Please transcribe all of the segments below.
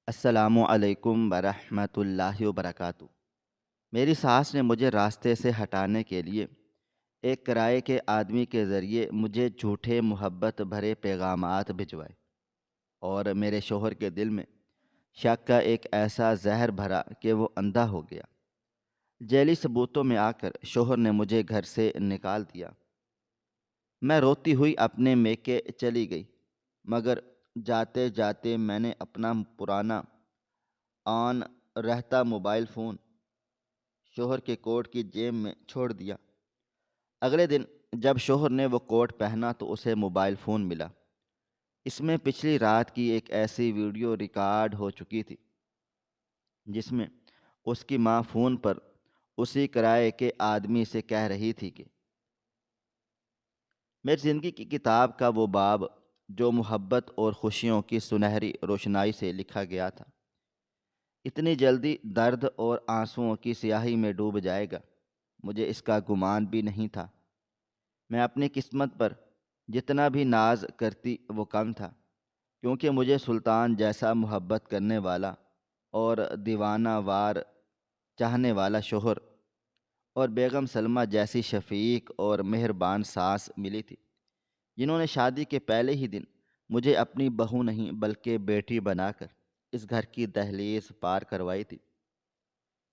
السلام علیکم ورحمۃ اللہ وبرکاتہ۔ میری ساس نے مجھے راستے سے ہٹانے کے لیے ایک کرائے کے آدمی کے ذریعے مجھے جھوٹے محبت بھرے پیغامات بھجوائے اور میرے شوہر کے دل میں شک کا ایک ایسا زہر بھرا کہ وہ اندھا ہو گیا۔ ذیلی ثبوتوں میں آ کر شوہر نے مجھے گھر سے نکال دیا۔ میں روتی ہوئی اپنے میکے چلی گئی، مگر جاتے جاتے میں نے اپنا پرانا آن رہتا موبائل فون شوہر کے کوٹ کی جیب میں چھوڑ دیا۔ اگلے دن جب شوہر نے وہ کوٹ پہنا تو اسے موبائل فون ملا۔ اس میں پچھلی رات کی ایک ایسی ویڈیو ریکارڈ ہو چکی تھی جس میں اس کی ماں فون پر اسی کرائے کے آدمی سے کہہ رہی تھی کہ میری زندگی کی کتاب کا وہ باب جو محبت اور خوشیوں کی سنہری روشنائی سے لکھا گیا تھا اتنی جلدی درد اور آنسوؤں کی سیاہی میں ڈوب جائے گا، مجھے اس کا گمان بھی نہیں تھا۔ میں اپنی قسمت پر جتنا بھی ناز کرتی وہ کم تھا، کیونکہ مجھے سلطان جیسا محبت کرنے والا اور دیوانہ وار چاہنے والا شوہر اور بیگم سلمہ جیسی شفیق اور مہربان ساس ملی تھی، جنہوں نے شادی کے پہلے ہی دن مجھے اپنی بہو نہیں بلکہ بیٹی بنا کر اس گھر کی دہلیز پار کروائی تھی۔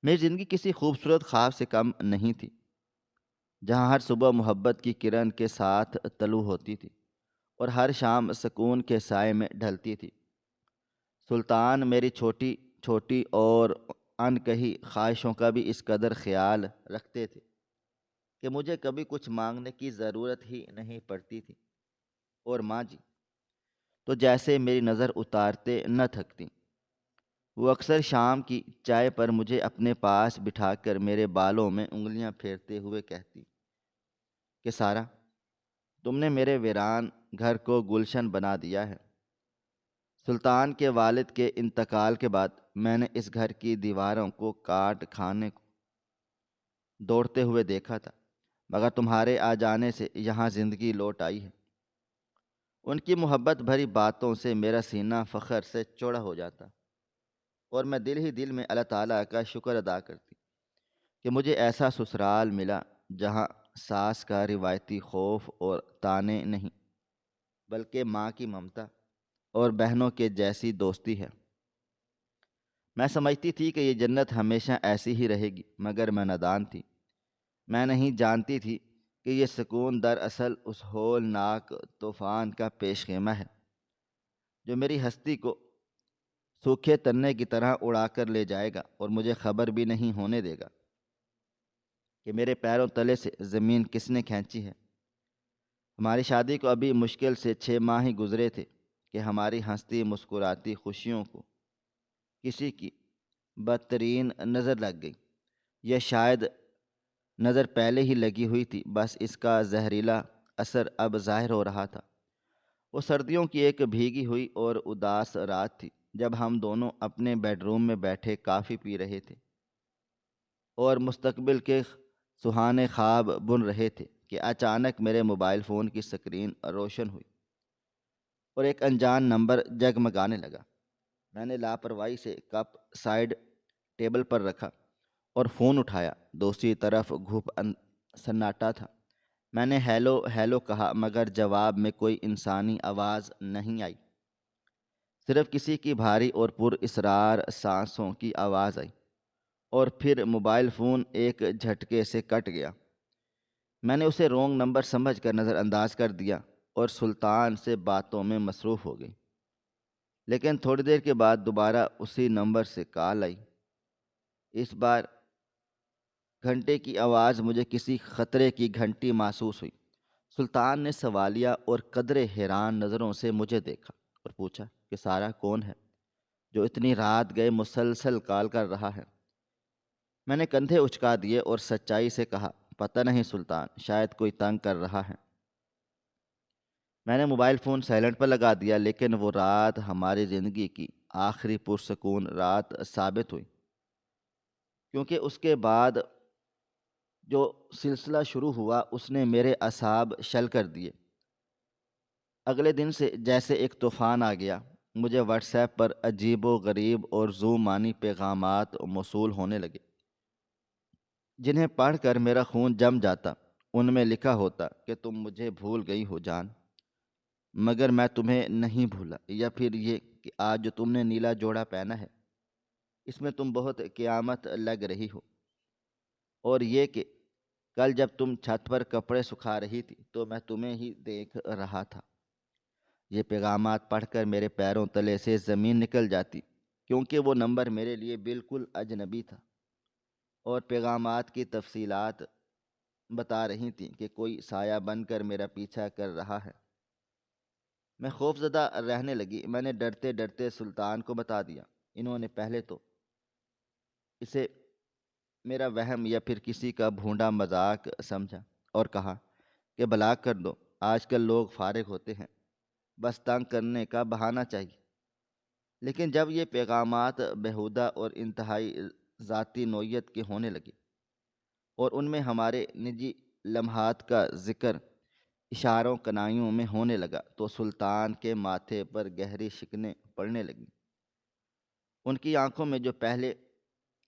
میری زندگی کسی خوبصورت خواب سے کم نہیں تھی، جہاں ہر صبح محبت کی کرن کے ساتھ طلوع ہوتی تھی اور ہر شام سکون کے سائے میں ڈھلتی تھی۔ سلطان میری چھوٹی چھوٹی اور انکہی خواہشوں کا بھی اس قدر خیال رکھتے تھے کہ مجھے کبھی کچھ مانگنے کی ضرورت ہی نہیں پڑتی تھی، اور ماں جی تو جیسے میری نظر اتارتے نہ تھکتی۔ وہ اکثر شام کی چائے پر مجھے اپنے پاس بٹھا کر میرے بالوں میں انگلیاں پھیرتے ہوئے کہتی کہ سارا، تم نے میرے ویران گھر کو گلشن بنا دیا ہے۔ سلطان کے والد کے انتقال کے بعد میں نے اس گھر کی دیواروں کو کاٹ کھانے کو دوڑتے ہوئے دیکھا تھا، مگر تمہارے آ جانے سے یہاں زندگی لوٹ آئی ہے۔ ان کی محبت بھری باتوں سے میرا سینہ فخر سے چوڑا ہو جاتا، اور میں دل ہی دل میں اللہ تعالیٰ کا شکر ادا کرتی کہ مجھے ایسا سسرال ملا جہاں ساس کا روایتی خوف اور تانے نہیں، بلکہ ماں کی ممتا اور بہنوں کے جیسی دوستی ہے۔ میں سمجھتی تھی کہ یہ جنت ہمیشہ ایسی ہی رہے گی، مگر میں نادان تھی۔ میں نہیں جانتی تھی کہ یہ سکون دراصل اس ہولناک طوفان کا پیش خیمہ ہے جو میری ہستی کو سوکھے تنے کی طرح اڑا کر لے جائے گا، اور مجھے خبر بھی نہیں ہونے دے گا کہ میرے پیروں تلے سے زمین کس نے کھینچی ہے۔ ہماری شادی کو ابھی مشکل سے 6 ماہ ہی گزرے تھے کہ ہماری ہنستی مسکراتی خوشیوں کو کسی کی بدترین نظر لگ گئی، یا شاید نظر پہلے ہی لگی ہوئی تھی، بس اس کا زہریلا اثر اب ظاہر ہو رہا تھا۔ وہ سردیوں کی ایک بھیگی ہوئی اور اداس رات تھی، جب ہم دونوں اپنے بیڈ روم میں بیٹھے کافی پی رہے تھے اور مستقبل کے سہانے خواب بن رہے تھے کہ اچانک میرے موبائل فون کی سکرین روشن ہوئی اور ایک انجان نمبر جگمگانے لگا۔ میں نے لاپرواہی سے کپ سائیڈ ٹیبل پر رکھا اور فون اٹھایا۔ دوسری طرف سناٹا تھا۔ میں نے ہیلو ہیلو کہا، مگر جواب میں کوئی انسانی آواز نہیں آئی، صرف کسی کی بھاری اور پر اسرار سانسوں کی آواز آئی، اور پھر موبائل فون ایک جھٹکے سے کٹ گیا۔ میں نے اسے رونگ نمبر سمجھ کر نظر انداز کر دیا اور سلطان سے باتوں میں مصروف ہو گئی، لیکن تھوڑی دیر کے بعد دوبارہ اسی نمبر سے کال آئی۔ اس بار گھنٹے کی آواز مجھے کسی خطرے کی گھنٹی محسوس ہوئی۔ سلطان نے سوالیہ اور قدرے حیران نظروں سے مجھے دیکھا اور پوچھا کہ سارا کون ہے جو اتنی رات گئے مسلسل کال کر رہا ہے؟ میں نے کندھے اچکا دیے اور سچائی سے کہا، پتہ نہیں سلطان، شاید کوئی تنگ کر رہا ہے۔ میں نے موبائل فون سائلنٹ پر لگا دیا، لیکن وہ رات ہماری زندگی کی آخری پرسکون رات ثابت ہوئی، کیونکہ اس کے بعد جو سلسلہ شروع ہوا اس نے میرے اعصاب شل کر دیے۔ اگلے دن سے جیسے ایک طوفان آ گیا۔ مجھے واٹس ایپ پر عجیب و غریب اور ذو معنی پیغامات موصول ہونے لگے، جنہیں پڑھ کر میرا خون جم جاتا۔ ان میں لکھا ہوتا کہ تم مجھے بھول گئی ہو جان، مگر میں تمہیں نہیں بھولا، یا پھر یہ کہ آج جو تم نے نیلا جوڑا پہنا ہے اس میں تم بہت قیامت لگ رہی ہو، اور یہ کہ کل جب تم چھت پر کپڑے سکھا رہی تھی تو میں تمہیں ہی دیکھ رہا تھا۔ یہ پیغامات پڑھ کر میرے پیروں تلے سے زمین نکل جاتی، کیونکہ وہ نمبر میرے لیے بالکل اجنبی تھا، اور پیغامات کی تفصیلات بتا رہی تھیں کہ کوئی سایہ بن کر میرا پیچھا کر رہا ہے۔ میں خوف زدہ رہنے لگی۔ میں نے ڈرتے ڈرتے سلطان کو بتا دیا۔ انہوں نے پہلے تو اسے میرا وہم یا پھر کسی کا بھونڈا مذاق سمجھا اور کہا کہ بلاغ کر دو، آج کل لوگ فارغ ہوتے ہیں، بس تنگ کرنے کا بہانہ چاہیے۔ لیکن جب یہ پیغامات بیہودہ اور انتہائی ذاتی نوعیت کے ہونے لگے اور ان میں ہمارے نجی لمحات کا ذکر اشاروں کنائیوں میں ہونے لگا تو سلطان کے ماتھے پر گہری شکنیں پڑنے لگیں۔ ان کی آنکھوں میں جو پہلے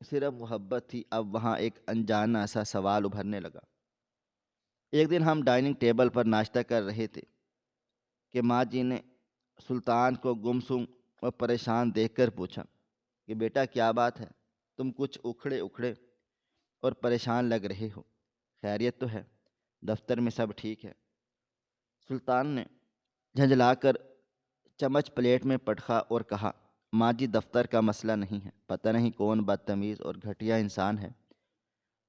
صرف محبت تھی، اب وہاں ایک انجانا سا سوال ابھرنے لگا۔ ایک دن ہم ڈائننگ ٹیبل پر ناشتہ کر رہے تھے کہ ماں جی نے سلطان کو گمسم اور پریشان دیکھ کر پوچھا کہ بیٹا کیا بات ہے، تم کچھ اکھڑے اکھڑے اور پریشان لگ رہے ہو، خیریت تو ہے؟ دفتر میں سب ٹھیک ہے؟ سلطان نے جھنجھلا کر چمچ پلیٹ میں پٹخا اور کہا، ماں جی دفتر کا مسئلہ نہیں ہے، پتہ نہیں کون بدتمیز اور گھٹیا انسان ہے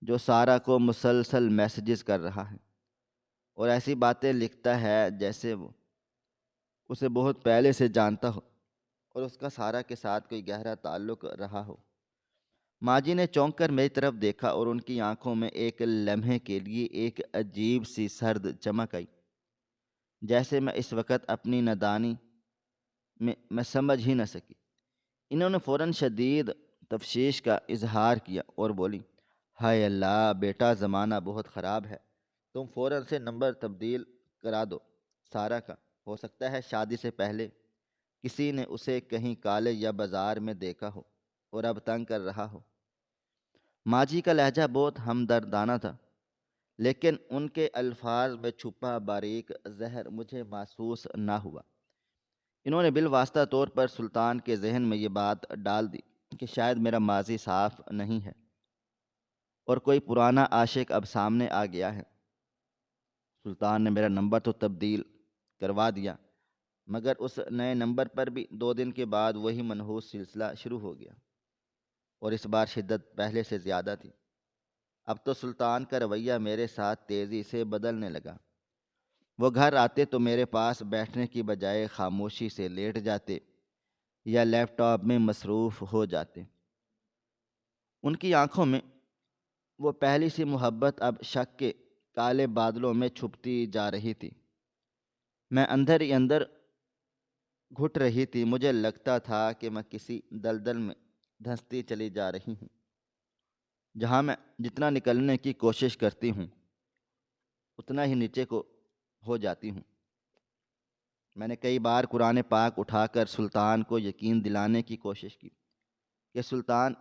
جو سارا کو مسلسل میسیجز کر رہا ہے اور ایسی باتیں لکھتا ہے جیسے وہ اسے بہت پہلے سے جانتا ہو اور اس کا سارا کے ساتھ کوئی گہرا تعلق رہا ہو۔ ماں جی نے چونک کر میری طرف دیکھا اور ان کی آنکھوں میں ایک لمحے کے لیے ایک عجیب سی سرد چمک آئی، جیسے میں اس وقت اپنی نادانی میں سمجھ ہی نہ سکی۔ انہوں نے فوراً شدید تفشیش کا اظہار کیا اور بولی، ہائے اللہ بیٹا زمانہ بہت خراب ہے، تم فوراً سے نمبر تبدیل کرا دو سارا کا، ہو سکتا ہے شادی سے پہلے کسی نے اسے کہیں کالج یا بازار میں دیکھا ہو اور اب تنگ کر رہا ہو۔ ماں جی کا لہجہ بہت ہمدردانہ تھا، لیکن ان کے الفاظ میں چھپا باریک زہر مجھے محسوس نہ ہوا۔ انہوں نے بالواسطہ طور پر سلطان کے ذہن میں یہ بات ڈال دی کہ شاید میرا ماضی صاف نہیں ہے اور کوئی پرانا عاشق اب سامنے آ گیا ہے۔ سلطان نے میرا نمبر تو تبدیل کروا دیا، مگر اس نئے نمبر پر بھی 2 دن کے بعد وہی منحوس سلسلہ شروع ہو گیا، اور اس بار شدت پہلے سے زیادہ تھی۔ اب تو سلطان کا رویہ میرے ساتھ تیزی سے بدلنے لگا۔ وہ گھر آتے تو میرے پاس بیٹھنے کی بجائے خاموشی سے لیٹ جاتے یا لیپ ٹاپ میں مصروف ہو جاتے۔ ان کی آنکھوں میں وہ پہلی سی محبت اب شک کے کالے بادلوں میں چھپتی جا رہی تھی۔ میں اندر ہی اندر گھٹ رہی تھی۔ مجھے لگتا تھا کہ میں کسی دلدل میں دھنستی چلی جا رہی ہوں، جہاں میں جتنا نکلنے کی کوشش کرتی ہوں اتنا ہی نیچے کو ہو جاتی ہوں۔ میں نے کئی بار قرآن پاک اٹھا کر سلطان کو یقین دلانے کی کوشش کی کہ سلطان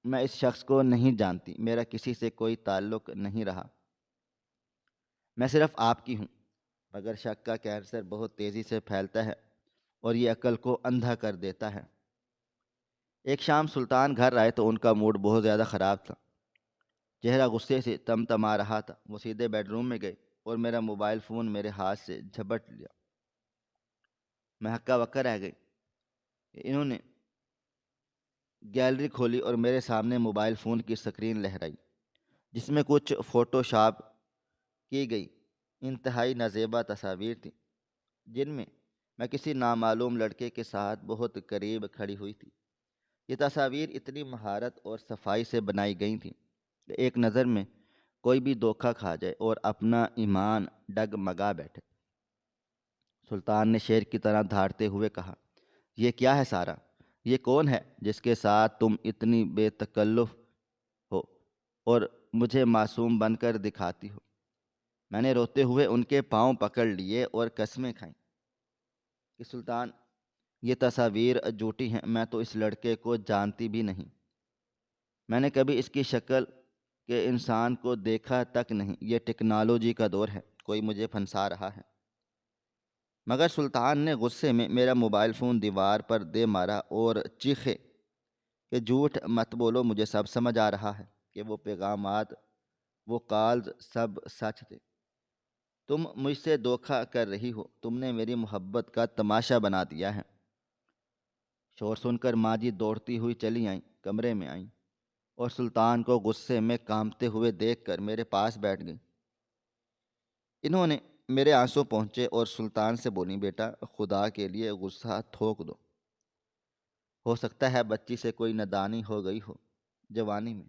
میں اس شخص کو نہیں جانتی، میرا کسی سے کوئی تعلق نہیں رہا، میں صرف آپ کی ہوں۔ مگر شک کا کینسر بہت تیزی سے پھیلتا ہے اور یہ عقل کو اندھا کر دیتا ہے۔ ایک شام سلطان گھر آئے تو ان کا موڈ بہت زیادہ خراب تھا، چہرہ غصے سے تمتما رہا تھا۔ وہ سیدھے بیڈ روم میں گئے اور میرا موبائل فون میرے ہاتھ سے جھپٹ لیا۔ میں ہکا بکا رہ گئی۔ انہوں نے گیلری کھولی اور میرے سامنے موبائل فون کی سکرین لہرائی، جس میں کچھ فوٹو شاپ کی گئی انتہائی نازیبا تصاویر تھیں، جن میں کسی نامعلوم لڑکے کے ساتھ بہت قریب کھڑی ہوئی تھی۔ یہ تصاویر اتنی مہارت اور صفائی سے بنائی گئی تھیں کہ ایک نظر میں کوئی بھی دھوکہ کھا جائے اور اپنا ایمان ڈگمگا بیٹھے۔ سلطان نے شیر کی طرح دھاڑتے ہوئے کہا، یہ کیا ہے سارا؟ یہ کون ہے جس کے ساتھ تم اتنی بے تکلف ہو اور مجھے معصوم بن کر دکھاتی ہو؟ میں نے روتے ہوئے ان کے پاؤں پکڑ لیے اور قسمیں کھائیں کہ سلطان یہ تصاویر جھوٹی ہیں، میں تو اس لڑکے کو جانتی بھی نہیں، میں نے کبھی اس کی شکل کے انسان کو دیکھا تک نہیں، یہ ٹیکنالوجی کا دور ہے، کوئی مجھے پھنسا رہا ہے۔ مگر سلطان نے غصے میں میرا موبائل فون دیوار پر دے مارا اور چیخے کہ جھوٹ مت بولو، مجھے سب سمجھ آ رہا ہے کہ وہ پیغامات، وہ کالز سب سچ تھے۔ تم مجھ سے دھوکہ کر رہی ہو، تم نے میری محبت کا تماشا بنا دیا ہے۔ شور سن کر ماں جی دوڑتی ہوئی چلی آئیں، کمرے میں آئیں اور سلطان کو غصے میں کانپتے ہوئے دیکھ کر میرے پاس بیٹھ گئیں۔ انہوں نے میرے آنسو پہنچے اور سلطان سے بولی، بیٹا خدا کے لیے غصہ تھوک دو، ہو سکتا ہے بچی سے کوئی نادانی ہو گئی ہو، جوانی میں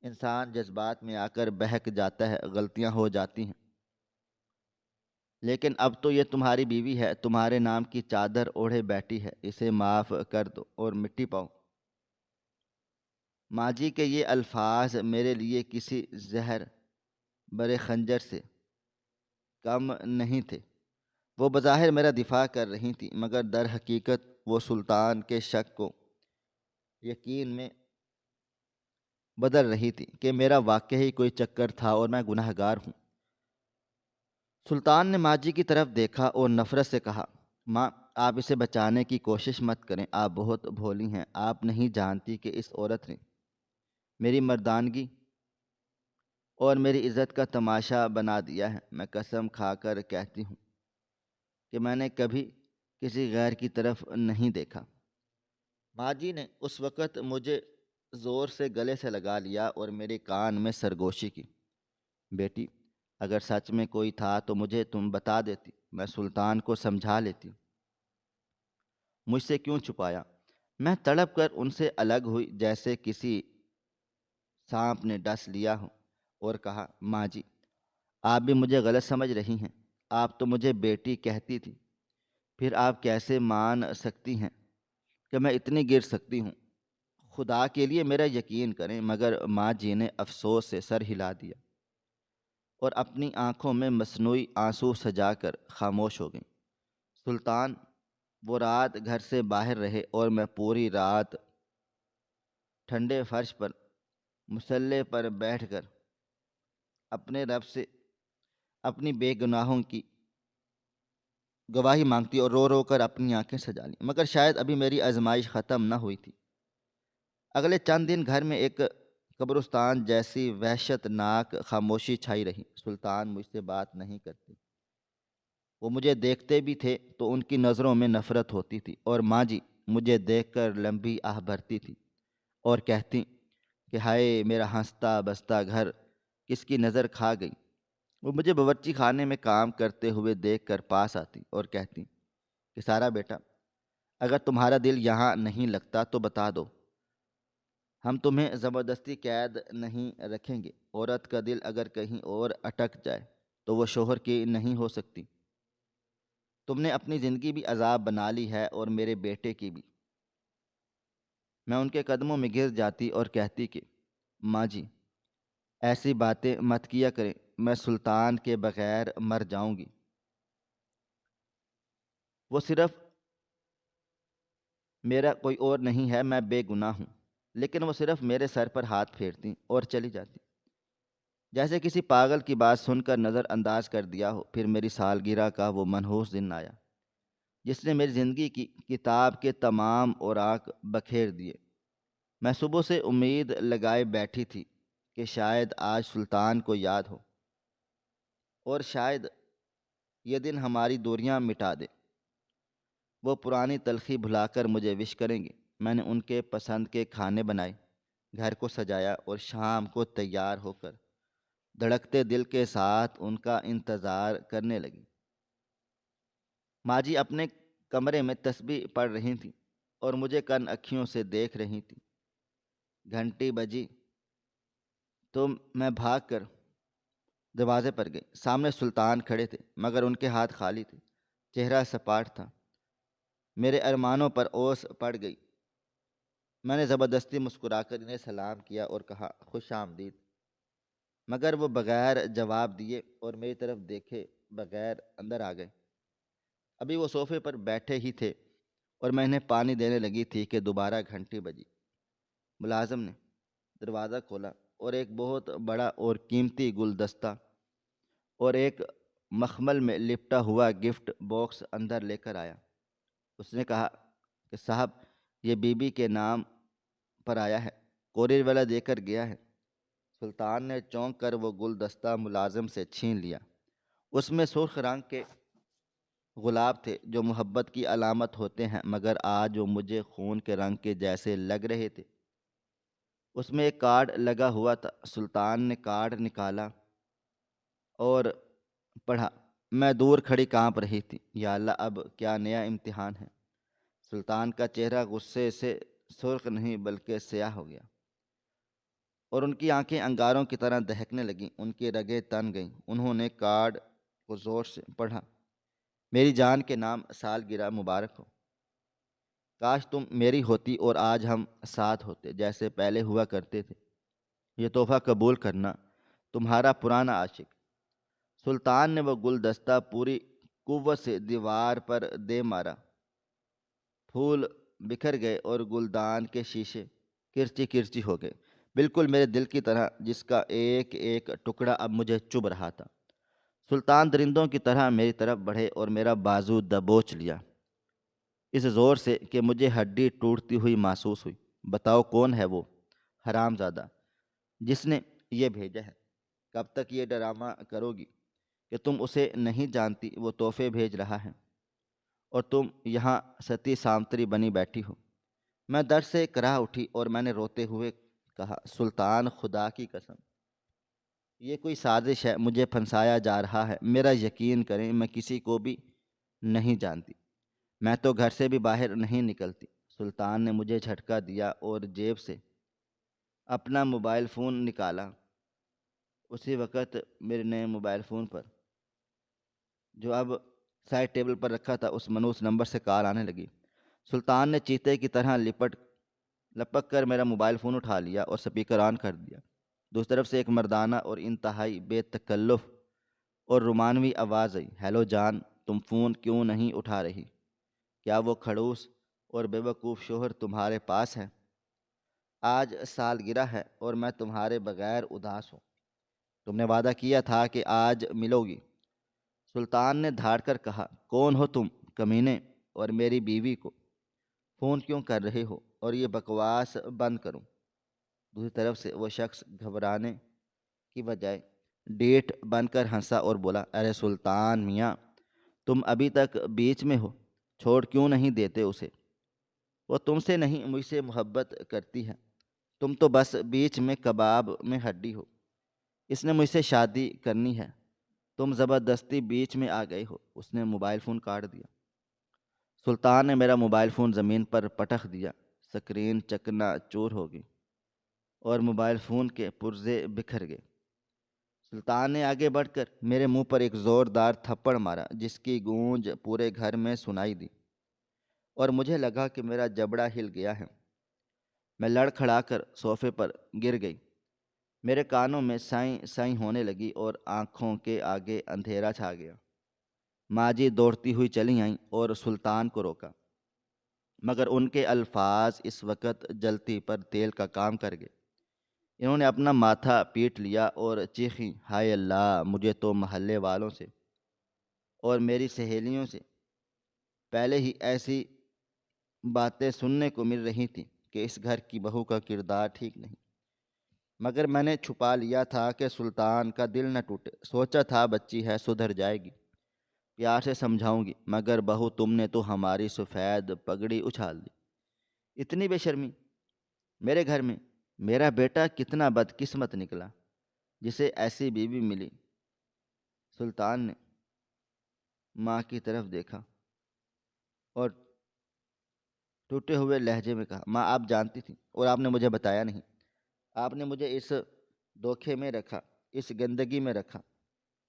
انسان جذبات میں آ کر بہک جاتا ہے، غلطیاں ہو جاتی ہیں، لیکن اب تو یہ تمہاری بیوی ہے، تمہارے نام کی چادر اوڑھے بیٹھی ہے، اسے معاف کر دو اور مٹی پاؤ۔ ماں جی کے یہ الفاظ میرے لیے کسی زہر برے خنجر سے کم نہیں تھے۔ وہ بظاہر میرا دفاع کر رہی تھی، مگر در حقیقت وہ سلطان کے شک کو یقین میں بدل رہی تھی کہ میرا واقعی کوئی چکر تھا اور میں گناہ گار ہوں۔ سلطان نے ماں جی کی طرف دیکھا اور نفرت سے کہا، ماں آپ اسے بچانے کی کوشش مت کریں، آپ بہت بھولی ہیں، آپ نہیں جانتی کہ اس عورت نے میری مردانگی اور میری عزت کا تماشا بنا دیا ہے۔ میں قسم کھا کر کہتی ہوں کہ میں نے کبھی کسی غیر کی طرف نہیں دیکھا۔ ماں جی نے اس وقت مجھے زور سے گلے سے لگا لیا اور میرے کان میں سرگوشی کی، بیٹی اگر سچ میں کوئی تھا تو مجھے تم بتا دیتی، میں سلطان کو سمجھا لیتی، مجھ سے کیوں چھپایا؟ میں تڑپ کر ان سے الگ ہوئی جیسے کسی سانپ نے ڈس لیا ہو اور کہا، ماں جی آپ بھی مجھے غلط سمجھ رہی ہیں، آپ تو مجھے بیٹی کہتی تھی، پھر آپ کیسے مان سکتی ہیں کہ میں اتنی گر سکتی ہوں؟ خدا کے لیے میرا یقین کریں۔ مگر ماں جی نے افسوس سے سر ہلا دیا اور اپنی آنکھوں میں مصنوعی آنسو سجا کر خاموش ہو گئیں۔ سلطان وہ رات گھر سے باہر رہے اور میں پوری رات ٹھنڈے فرش پر مصلے پر بیٹھ کر اپنے رب سے اپنی بے گناہوں کی گواہی مانگتی اور رو رو کر اپنی آنکھیں سجا لیں، مگر شاید ابھی میری آزمائش ختم نہ ہوئی تھی۔ اگلے چند دن گھر میں ایک قبرستان جیسی وحشت ناک خاموشی چھائی رہی۔ سلطان مجھ سے بات نہیں کرتے، وہ مجھے دیکھتے بھی تھے تو ان کی نظروں میں نفرت ہوتی تھی، اور ماں جی مجھے دیکھ کر لمبی آہ بھرتی تھی اور کہتی کہ ہائے میرا ہنستا بستا گھر کس کی نظر کھا گئی۔ وہ مجھے باورچی خانے میں کام کرتے ہوئے دیکھ کر پاس آتی اور کہتی کہ سارا بیٹا اگر تمہارا دل یہاں نہیں لگتا تو بتا دو، ہم تمہیں زبردستی قید نہیں رکھیں گے۔ عورت کا دل اگر کہیں اور اٹک جائے تو وہ شوہر کی نہیں ہو سکتی۔ تم نے اپنی زندگی بھی عذاب بنا لی ہے اور میرے بیٹے کی بھی۔ میں ان کے قدموں میں گر جاتی اور کہتی کہ ماں جی ایسی باتیں مت کیا کریں، میں سلطان کے بغیر مر جاؤں گی، وہ صرف میرا کوئی اور نہیں ہے، میں بے گناہ ہوں۔ لیکن وہ صرف میرے سر پر ہاتھ پھیرتی اور چلی جاتی، جیسے کسی پاگل کی بات سن کر نظر انداز کر دیا ہو۔ پھر میری سالگرہ کا وہ منحوس دن آیا جس نے میری زندگی کی کتاب کے تمام اوراق بکھیر دیے۔ میں صبح سے امید لگائے بیٹھی تھی کہ شاید آج سلطان کو یاد ہو اور شاید یہ دن ہماری دوریاں مٹا دے، وہ پرانی تلخی بھلا کر مجھے وش کریں گے۔ میں نے ان کے پسند کے کھانے بنائے، گھر کو سجایا اور شام کو تیار ہو کر دھڑکتے دل کے ساتھ ان کا انتظار کرنے لگی۔ ماں جی اپنے کمرے میں تسبیح پڑھ رہی تھیں اور مجھے کن اکھیوں سے دیکھ رہی تھیں۔ گھنٹی بجی تو میں بھاگ کر دروازے پر گئی۔ سامنے سلطان کھڑے تھے، مگر ان کے ہاتھ خالی تھے، چہرہ سپاٹ تھا۔ میرے ارمانوں پر اوس پڑ گئی۔ میں نے زبردستی مسکرا کر انہیں سلام کیا اور کہا، خوش آمدید، مگر وہ بغیر جواب دیے اور میری طرف دیکھے بغیر اندر آ گئے۔ ابھی وہ صوفے پر بیٹھے ہی تھے اور میں انہیں پانی دینے لگی تھی کہ دوبارہ گھنٹی بجی۔ ملازم نے دروازہ کھولا اور ایک بہت بڑا اور قیمتی گلدستہ اور ایک مخمل میں لپٹا ہوا گفٹ باکس اندر لے کر آیا۔ اس نے کہا کہ صاحب، یہ بی بی کے نام پر آیا ہے، کوریئر والا دے کر گیا ہے۔ سلطان نے چونک کر وہ گلدستہ ملازم سے چھین لیا۔ اس میں سرخ رنگ کے گلاب تھے جو محبت کی علامت ہوتے ہیں، مگر آج وہ مجھے خون کے رنگ کے جیسے لگ رہے تھے۔ اس میں ایک کارڈ لگا ہوا تھا۔ سلطان نے کارڈ نکالا اور پڑھا۔ میں دور کھڑی کانپ رہی تھی۔ یا اللہ، اب کیا نیا امتحان ہے؟ سلطان کا چہرہ غصے سے سرخ نہیں بلکہ سیاہ ہو گیا اور ان کی آنکھیں انگاروں کی طرح دہکنے لگیں، ان کی رگیں تن گئیں۔ انہوں نے کارڈ کو زور سے پڑھا۔ میری جان کے نام سالگرہ مبارک ہو۔ کاش تم میری ہوتی اور آج ہم ساتھ ہوتے جیسے پہلے ہوا کرتے تھے۔ یہ تحفہ قبول کرنا، تمہارا پرانا عاشق۔ سلطان نے وہ گلدستہ پوری قوت سے دیوار پر دے مارا۔ پھول بکھر گئے اور گلدان کے شیشے کرچی کرچی ہو گئے، بالکل میرے دل کی طرح، جس کا ایک ایک ٹکڑا اب مجھے چبھ رہا تھا۔ سلطان درندوں کی طرح میری طرف بڑھے اور میرا بازو دبوچ لیا، اس زور سے کہ مجھے ہڈی ٹوٹتی ہوئی محسوس ہوئی۔ بتاؤ کون ہے وہ حرام زادہ جس نے یہ بھیجا ہے؟ کب تک یہ ڈرامہ کرو گی کہ تم اسے نہیں جانتی؟ وہ تحفے بھیج رہا ہے اور تم یہاں ستی سامتری بنی بیٹھی ہو۔ میں در سے کراہ اٹھی اور میں نے روتے ہوئے کہا، سلطان، خدا کی قسم، یہ کوئی سازش ہے، مجھے پھنسایا جا رہا ہے۔ میرا یقین کریں، میں کسی کو بھی نہیں جانتی، میں تو گھر سے بھی باہر نہیں نکلتی۔ سلطان نے مجھے جھٹکا دیا اور جیب سے اپنا موبائل فون نکالا۔ اسی وقت میرے نئے موبائل فون پر، جو اب سائڈ ٹیبل پر رکھا تھا، اس منوس نمبر سے کال آنے لگی۔ سلطان نے چیتے کی طرح لپک کر میرا موبائل فون اٹھا لیا اور سپیکر آن کر دیا۔ دوسری طرف سے ایک مردانہ اور انتہائی بے تکلف اور رومانوی آواز آئی، ہیلو جان، تم فون کیوں نہیں اٹھا رہی؟ کیا وہ کھڑوس اور بے وقوف شوہر تمہارے پاس ہے؟ آج سالگرہ ہے اور میں تمہارے بغیر اداس ہوں۔ تم نے وعدہ کیا تھا کہ آج ملو گی۔ سلطان نے دھاڑ کر کہا، کون ہو تم کمینے، اور میری بیوی کو فون کیوں کر رہے ہو؟ اور یہ بکواس بند کروں۔ دوسری طرف سے وہ شخص گھبرانے کی بجائے ڈیٹ بن کر ہنسا اور بولا، ارے سلطان میاں، تم ابھی تک بیچ میں ہو، چھوڑ کیوں نہیں دیتے اسے؟ وہ تم سے نہیں، مجھ سے محبت کرتی ہے، تم تو بس بیچ میں کباب میں ہڈی ہو۔ اس نے مجھ سے شادی کرنی ہے، تم زبردستی بیچ میں آ گئے ہو۔ اس نے موبائل فون کاٹ دیا۔ سلطان نے میرا موبائل فون زمین پر پٹخ دیا، سکرین چکنا چور ہو گئی اور موبائل فون کے پرزے بکھر گئے۔ سلطان نے آگے بڑھ کر میرے منہ پر ایک زوردار تھپڑ مارا، جس کی گونج پورے گھر میں سنائی دی اور مجھے لگا کہ میرا جبڑا ہل گیا ہے۔ میں لڑکھڑا کر صوفے پر گر گئی، میرے کانوں میں سائیں سائیں ہونے لگی اور آنکھوں کے آگے اندھیرا چھا گیا۔ ماں جی دوڑتی ہوئی چلی آئیں اور سلطان کو روکا، مگر ان کے الفاظ اس وقت جلتی پر تیل کا کام کر گئے۔ انہوں نے اپنا ماتھا پیٹ لیا اور چیخیں، ہائے اللہ، مجھے تو محلے والوں سے اور میری سہیلیوں سے پہلے ہی ایسی باتیں سننے کو مل رہی تھیں کہ اس گھر کی بہو کا کردار ٹھیک نہیں، مگر میں نے چھپا لیا تھا کہ سلطان کا دل نہ ٹوٹے۔ سوچا تھا بچی ہے، سدھر جائے گی، پیار سے سمجھاؤں گی، مگر بہو تم نے تو ہماری سفید پگڑی اچھال دی۔ اتنی بے شرمی میرے گھر میں! میرا بیٹا کتنا بدقسمت نکلا، جسے ایسی بیوی ملی۔ سلطان نے ماں کی طرف دیکھا اور ٹوٹے ہوئے لہجے میں کہا، ماں، آپ جانتی تھیں اور آپ نے مجھے بتایا نہیں، آپ نے مجھے اس دھوکے میں رکھا، اس گندگی میں رکھا۔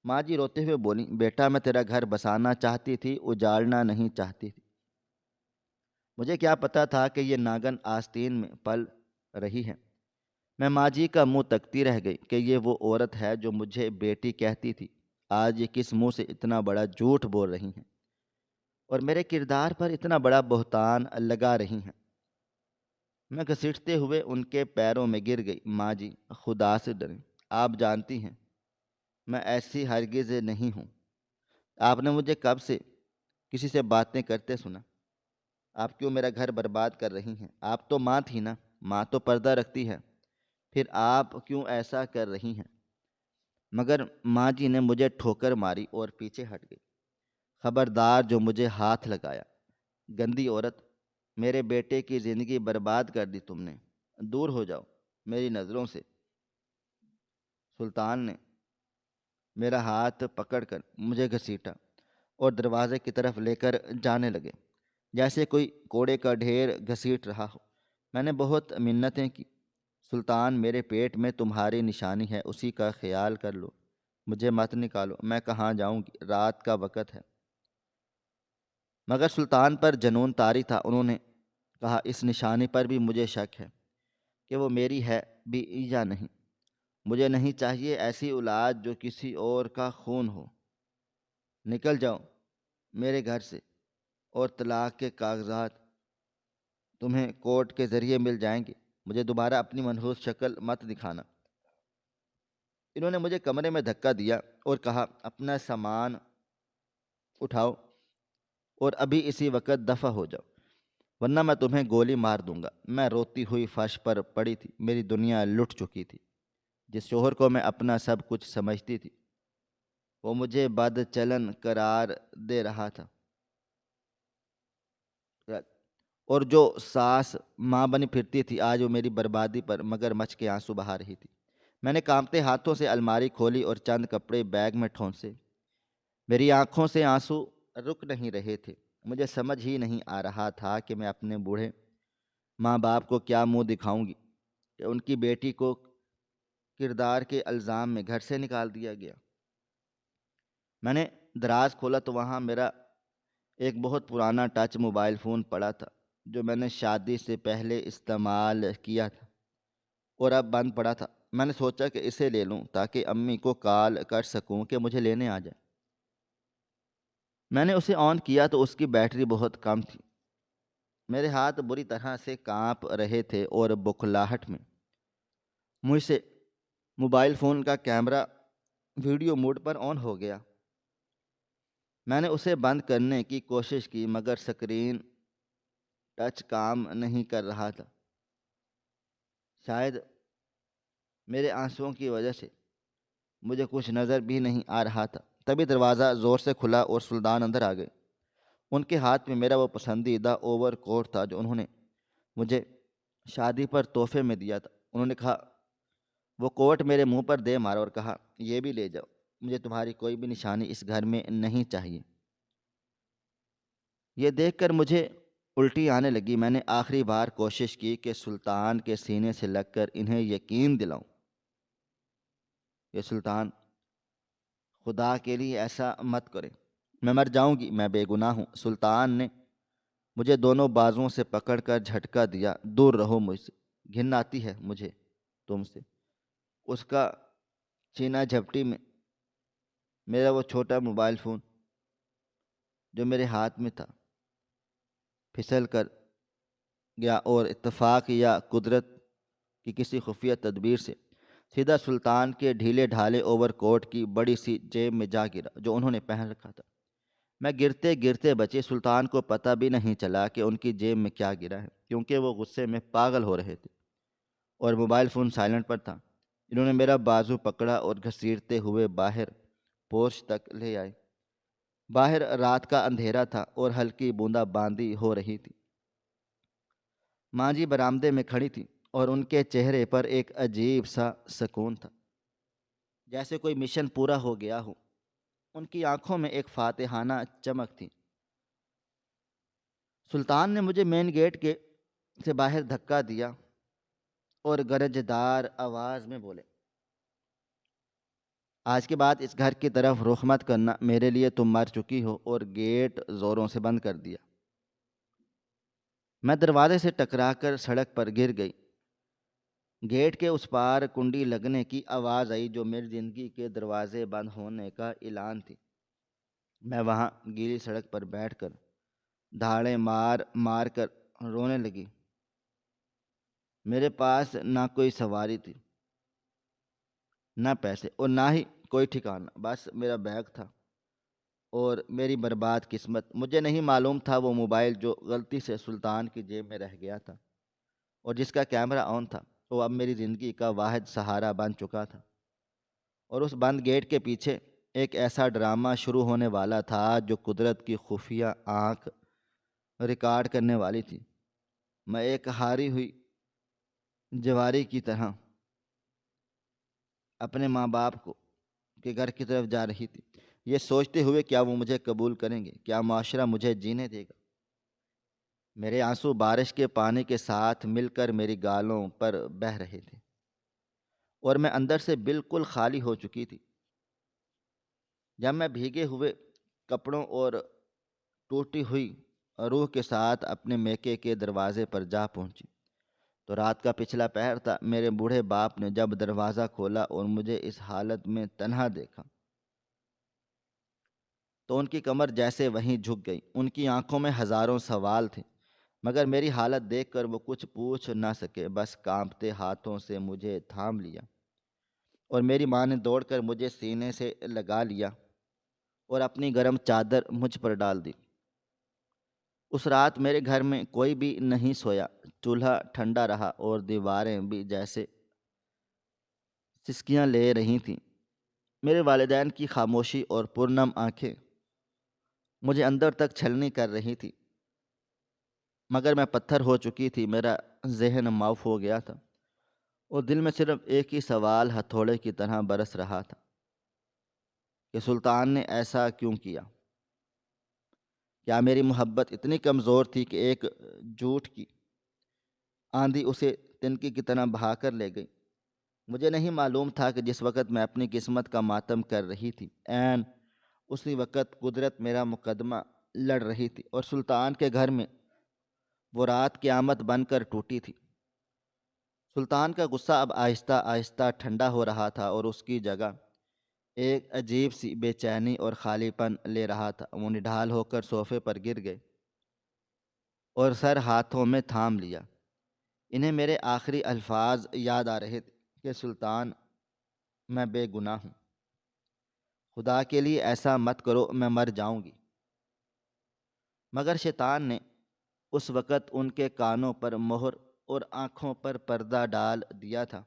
ماں جی روتے ہوئے بولی، بیٹا، میں تیرا گھر بسانا چاہتی تھی، اجاڑنا نہیں چاہتی تھی۔ مجھے کیا پتا تھا کہ یہ ناگن آستین میں پل رہی ہے۔ میں ماں جی کا منہ تکتی رہ گئی کہ یہ وہ عورت ہے جو مجھے بیٹی کہتی تھی، آج یہ کس منہ سے اتنا بڑا جھوٹ بول رہی ہیں اور میرے کردار پر اتنا بڑا بہتان لگا رہی ہیں۔ میں گھسیٹتے ہوئے ان کے پیروں میں گر گئی۔ ماں جی، خدا سے ڈریں، آپ جانتی ہیں میں ایسی ہرگز نہیں ہوں۔ آپ نے مجھے کب سے کسی سے باتیں کرتے سنا؟ آپ کیوں میرا گھر برباد کر رہی ہیں؟ آپ تو ماں تھی نا، ماں تو پردہ رکھتی ہے، پھر آپ کیوں ایسا کر رہی ہیں؟ مگر ماں جی نے مجھے ٹھوکر ماری اور پیچھے ہٹ گئی۔ خبردار جو مجھے ہاتھ لگایا، گندی عورت، میرے بیٹے کی زندگی برباد کر دی تم نے، دور ہو جاؤ میری نظروں سے۔ سلطان نے میرا ہاتھ پکڑ کر مجھے گھسیٹا اور دروازے کی طرف لے کر جانے لگے، جیسے کوئی کوڑے کا ڈھیر گھسیٹ رہا ہو۔ میں نے بہت منتیں کی، سلطان میرے پیٹ میں تمہاری نشانی ہے، اسی کا خیال کر لو، مجھے مت نکالو، میں کہاں جاؤں گی، رات کا وقت ہے۔ مگر سلطان پر جنون طاری تھا۔ انہوں نے کہا، اس نشانی پر بھی مجھے شک ہے کہ وہ میری ہے بھی یا نہیں۔ مجھے نہیں چاہیے ایسی اولاد جو کسی اور کا خون ہو۔ نکل جاؤ میرے گھر سے، اور طلاق کے کاغذات تمہیں کورٹ کے ذریعے مل جائیں گے۔ مجھے دوبارہ اپنی منحوس شکل مت دکھانا۔ انہوں نے مجھے کمرے میں دھکا دیا اور کہا، اپنا سامان اٹھاؤ اور ابھی اسی وقت دفع ہو جاؤ، ورنہ میں تمہیں گولی مار دوں گا۔ میں روتی ہوئی فرش پر پڑی تھی، میری دنیا لٹ چکی تھی۔ جس شوہر کو میں اپنا سب کچھ سمجھتی تھی، وہ مجھے بد چلن قرار دے رہا تھا، اور جو ساس ماں بنی پھرتی تھی، آج وہ میری بربادی پر مگر مچھ کے آنسو بہا رہی تھی۔ میں نے کانپتے ہاتھوں سے الماری کھولی اور چند کپڑے بیگ میں ٹھونسے۔ میری آنکھوں سے آنسو رک نہیں رہے تھے۔ مجھے سمجھ ہی نہیں آ رہا تھا کہ میں اپنے بوڑھے ماں باپ کو کیا منہ دکھاؤں گی کہ ان کی بیٹی کو کردار کے الزام میں گھر سے نکال دیا گیا۔ میں نے دراز کھولا تو وہاں میرا ایک بہت پرانا ٹچ موبائل فون پڑا تھا، جو میں نے شادی سے پہلے استعمال کیا تھا اور اب بند پڑا تھا۔ میں نے سوچا کہ اسے لے لوں تاکہ امی کو کال کر سکوں کہ مجھے لینے آ جائے۔ میں نے اسے آن کیا تو اس کی بیٹری بہت کم تھی۔ میرے ہاتھ بری طرح سے کانپ رہے تھے اور بکھلاہٹ میں مجھ سے موبائل فون کا کیمرہ ویڈیو موڈ پر آن ہو گیا۔ میں نے اسے بند کرنے کی کوشش کی مگر سکرین ٹچ کام نہیں کر رہا تھا۔ شاید میرے آنسوؤں کی وجہ سے مجھے کچھ نظر بھی نہیں آ رہا تھا۔ تبھی دروازہ زور سے کھلا اور سلطان اندر آ گئے۔ ان کے ہاتھ میں میرا وہ پسندیدہ اوور کوٹ تھا جو انہوں نے مجھے شادی پر تحفے میں دیا تھا۔ انہوں نے کہا، وہ کوٹ میرے منہ پر دے مارا اور کہا، یہ بھی لے جاؤ، مجھے تمہاری کوئی بھی نشانی اس گھر میں نہیں چاہیے۔ یہ دیکھ کر مجھے الٹی آنے لگی۔ میں نے آخری بار کوشش کی کہ سلطان کے سینے سے لگ کر انہیں یقین دلاؤں۔ یہ سلطان، خدا کے لیے ایسا مت کریں، میں مر جاؤں گی، میں بے گناہ ہوں۔ سلطان نے مجھے دونوں بازوؤں سے پکڑ کر جھٹکا دیا، دور رہو مجھ سے، گھن آتی ہے مجھے تم سے۔ اس کا سینہ جھپٹی میں میرا وہ چھوٹا موبائل فون جو میرے ہاتھ میں تھا پھسل کر گیا اور اتفاق یا قدرت کی کسی خفیہ تدبیر سے سیدھا سلطان کے ڈھیلے ڈھالے اوور کوٹ کی بڑی سی جیب میں جا گرا جو انہوں نے پہن رکھا تھا۔ میں گرتے گرتے بچی۔ سلطان کو پتہ بھی نہیں چلا کہ ان کی جیب میں کیا گرا ہے، کیونکہ وہ غصے میں پاگل ہو رہے تھے اور موبائل فون سائلنٹ پر تھا۔ انہوں نے میرا بازو پکڑا اور گھسیٹتے ہوئے باہر پورچ تک لے آئے۔ باہر رات کا اندھیرا تھا اور ہلکی بوندا باندی ہو رہی تھی۔ ماں جی برآمدے میں کھڑی تھی اور ان کے چہرے پر ایک عجیب سا سکون تھا، جیسے کوئی مشن پورا ہو گیا ہو۔ ان کی آنکھوں میں ایک فاتحانہ چمک تھی۔ سلطان نے مجھے مین گیٹ کے سے باہر دھکا دیا اور گرجدار آواز میں بولے، آج کے بعد اس گھر کی طرف رخ مت کرنا، میرے لیے تم مر چکی ہو، اور گیٹ زوروں سے بند کر دیا۔ میں دروازے سے ٹکرا کر سڑک پر گر گئی۔ گیٹ کے اس پار کنڈی لگنے کی آواز آئی جو میری زندگی کے دروازے بند ہونے کا اعلان تھی۔ میں وہاں گیلی سڑک پر بیٹھ کر دھاڑیں مار مار کر رونے لگی۔ میرے پاس نہ کوئی سواری تھی، نہ پیسے اور نہ ہی کوئی ٹھکانہ، بس میرا بیگ تھا اور میری برباد قسمت۔ مجھے نہیں معلوم تھا وہ موبائل جو غلطی سے سلطان کی جیب میں رہ گیا تھا اور جس کا کیمرہ آن تھا، وہ اب میری زندگی کا واحد سہارا بن چکا تھا۔ اور اس بند گیٹ کے پیچھے ایک ایسا ڈرامہ شروع ہونے والا تھا جو قدرت کی خفیہ آنکھ ریکارڈ کرنے والی تھی۔ میں ایک ہاری ہوئی جواری کی طرح اپنے ماں باپ کے گھر کی طرف جا رہی تھی، یہ سوچتے ہوئے کیا وہ مجھے قبول کریں گے، کیا معاشرہ مجھے جینے دے گا۔ میرے آنسو بارش کے پانی کے ساتھ مل کر میری گالوں پر بہہ رہے تھے اور میں اندر سے بالکل خالی ہو چکی تھی۔ جب میں بھیگے ہوئے کپڑوں اور ٹوٹی ہوئی روح کے ساتھ اپنے میکے کے دروازے پر جا پہنچی تو رات کا پچھلا پہر تھا۔ میرے بوڑھے باپ نے جب دروازہ کھولا اور مجھے اس حالت میں تنہا دیکھا تو ان کی کمر جیسے وہیں جھک گئی۔ ان کی آنکھوں میں ہزاروں سوال تھے، مگر میری حالت دیکھ کر وہ کچھ پوچھ نہ سکے، بس کانپتے ہاتھوں سے مجھے تھام لیا اور میری ماں نے دوڑ کر مجھے سینے سے لگا لیا اور اپنی گرم چادر مجھ پر ڈال دی۔ اس رات میرے گھر میں کوئی بھی نہیں سویا، چولہا ٹھنڈا رہا اور دیواریں بھی جیسے سسکیاں لے رہی تھیں۔ میرے والدین کی خاموشی اور پرنم آنکھیں مجھے اندر تک چھلنی کر رہی تھی، مگر میں پتھر ہو چکی تھی۔ میرا ذہن معاف ہو گیا تھا اور دل میں صرف ایک ہی سوال ہتھوڑے کی طرح برس رہا تھا کہ سلطان نے ایسا کیوں کیا؟ کیا میری محبت اتنی کمزور تھی کہ ایک جھوٹ کی آندھی اسے تنکے کی طرح بہا کر لے گئی؟ مجھے نہیں معلوم تھا کہ جس وقت میں اپنی قسمت کا ماتم کر رہی تھی، عین اسی وقت قدرت میرا مقدمہ لڑ رہی تھی اور سلطان کے گھر میں وہ رات قیامت بن کر ٹوٹی تھی۔ سلطان کا غصہ اب آہستہ آہستہ ٹھنڈا ہو رہا تھا اور اس کی جگہ ایک عجیب سی بے چینی اور خالی پن لے رہا تھا۔ وہ نڈھال ہو کر صوفے پر گر گئے اور سر ہاتھوں میں تھام لیا۔ انہیں میرے آخری الفاظ یاد آ رہے تھے کہ سلطان، میں بے گناہ ہوں، خدا کے لیے ایسا مت کرو، میں مر جاؤں گی۔ مگر شیطان نے اس وقت ان کے کانوں پر مہر اور آنکھوں پر پردہ ڈال دیا تھا۔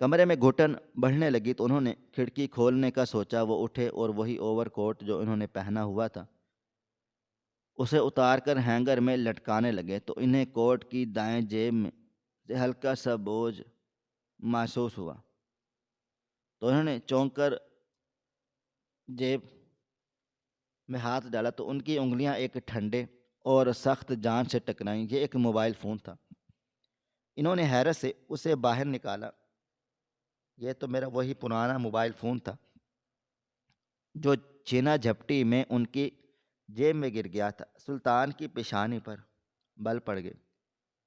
کمرے میں گھٹن بڑھنے لگی تو انہوں نے کھڑکی کھولنے کا سوچا۔ وہ اٹھے اور وہی اوور کوٹ جو انہوں نے پہنا ہوا تھا اسے اتار کر ہینگر میں لٹکانے لگے تو انہیں کوٹ کی دائیں جیب میں سے ہلکا سا بوجھ محسوس ہوا۔ تو انہوں نے چونک کر جیب میں ہاتھ ڈالا تو ان کی انگلیاں ایک ٹھنڈے اور سخت جان سے ٹکرائیں۔ یہ ایک موبائل فون تھا۔ انہوں نے حیرت سے اسے باہر نکالا۔ یہ تو میرا وہی پرانا موبائل فون تھا جو چھینا جھپٹی میں ان کی جیب میں گر گیا تھا۔ سلطان کی پیشانی پر بل پڑ گئے۔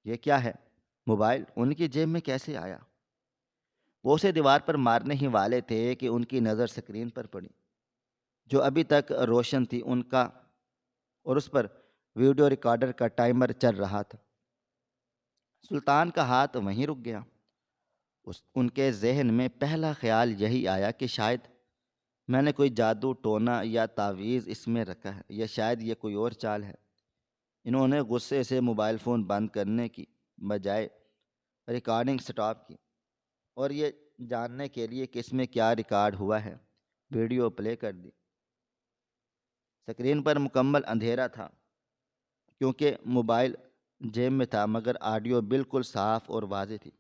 یہ کیا ہے؟ موبائل ان کی جیب میں کیسے آیا؟ وہ اسے دیوار پر مارنے ہی والے تھے کہ ان کی نظر سکرین پر پڑی جو ابھی تک روشن تھی ان کا، اور اس پر ویڈیو ریکارڈر کا ٹائمر چل رہا تھا۔ سلطان کا ہاتھ وہیں رک گیا۔ ان کے ذہن میں پہلا خیال یہی آیا کہ شاید میں نے کوئی جادو ٹونا یا تعویذ اس میں رکھا ہے، یا شاید یہ کوئی اور چال ہے۔ انہوں نے غصے سے موبائل فون بند کرنے کی بجائے ریکارڈنگ سٹاپ کی اور یہ جاننے کے لیے کہ اس میں کیا ریکارڈ ہوا ہے ویڈیو پلے کر دی۔ سکرین پر مکمل اندھیرا تھا کیونکہ موبائل جیب میں تھا، مگر آڈیو بالکل صاف اور واضح تھی۔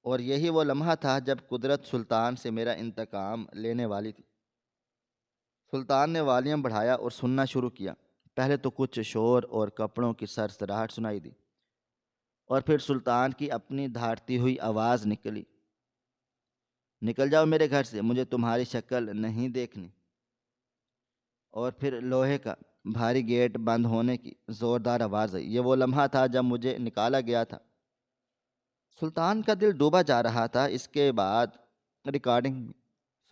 اور یہی وہ لمحہ تھا جب قدرت سلطان سے میرا انتقام لینے والی تھی۔ سلطان نے والیوم بڑھایا اور سننا شروع کیا۔ پہلے تو کچھ شور اور کپڑوں کی سرسراہٹ سنائی دی اور پھر سلطان کی اپنی دھاڑتی ہوئی آواز نکلی، نکل جاؤ میرے گھر سے، مجھے تمہاری شکل نہیں دیکھنی۔ اور پھر لوہے کا بھاری گیٹ بند ہونے کی زوردار آواز آئی۔ یہ وہ لمحہ تھا جب مجھے نکالا گیا تھا۔ سلطان کا دل ڈوبا جا رہا تھا۔ اس کے بعد ریکارڈنگ میں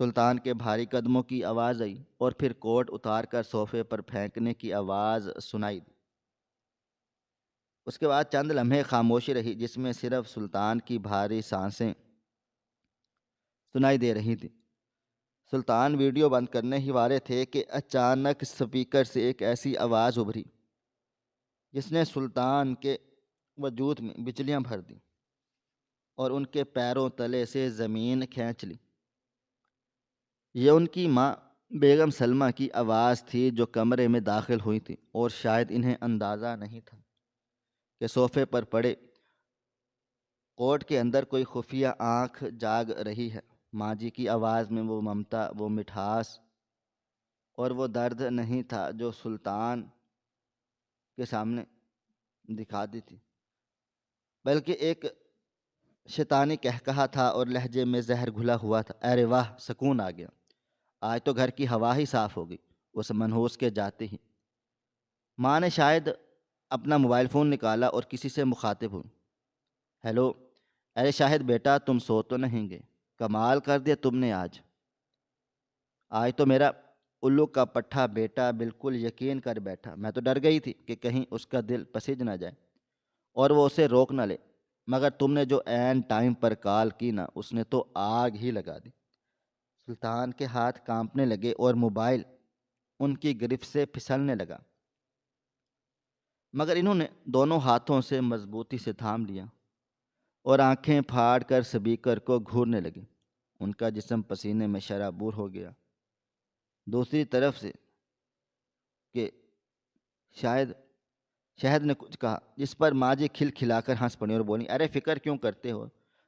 سلطان کے بھاری قدموں کی آواز آئی اور پھر کوٹ اتار کر صوفے پر پھینکنے کی آواز سنائی دی۔ اس کے بعد چند لمحے خاموشی رہی جس میں صرف سلطان کی بھاری سانسیں سنائی دے رہی تھیں۔ سلطان ویڈیو بند کرنے ہی والے تھے کہ اچانک سپیکر سے ایک ایسی آواز ابھری جس نے سلطان کے وجود میں بجلیاں بھر دیں اور ان کے پیروں تلے سے زمین کھینچ لی۔ یہ ان کی ماں بیگم سلمہ کی آواز تھی جو کمرے میں داخل ہوئی تھی، اور شاید انہیں اندازہ نہیں تھا کہ صوفے پر پڑے کوٹ کے اندر کوئی خفیہ آنکھ جاگ رہی ہے۔ ماں جی کی آواز میں وہ ممتا، وہ مٹھاس اور وہ درد نہیں تھا جو سلطان کے سامنے دکھاتی تھی، بلکہ ایک شیطانی قہقہا تھا اور لہجے میں زہر گھلا ہوا تھا۔ ارے واہ، سکون آ گیا، آج تو گھر کی ہوا ہی صاف ہوگی۔ اس منحوس کے جاتے ہی ماں نے شاید اپنا موبائل فون نکالا اور کسی سے مخاطب ہوئی۔ ہیلو، ارے شاہد بیٹا، تم سو تو نہیں گئے؟ کمال کر دیا تم نے آج تو میرا الو کا پٹھا بیٹا بالکل یقین کر بیٹھا۔ میں تو ڈر گئی تھی کہ کہیں اس کا دل پسج نہ جائے اور وہ اسے روک نہ لے، مگر تم نے جو عین ٹائم پر کال کی نا، اس نے تو آگ ہی لگا دی۔ سلطان کے ہاتھ کانپنے لگے اور موبائل ان کی گرفت سے پھسلنے لگا، مگر انہوں نے دونوں ہاتھوں سے مضبوطی سے تھام لیا اور آنکھیں پھاڑ کر سپیکر کو گھورنے لگے۔ ان کا جسم پسینے میں شرابور ہو گیا۔ دوسری طرف سے کہ شہد نے کچھ کہا، جس پر ماں جی کھل کھلا کر ہنس پڑی اور بولی، ارے فکر کیوں کرتے ہو،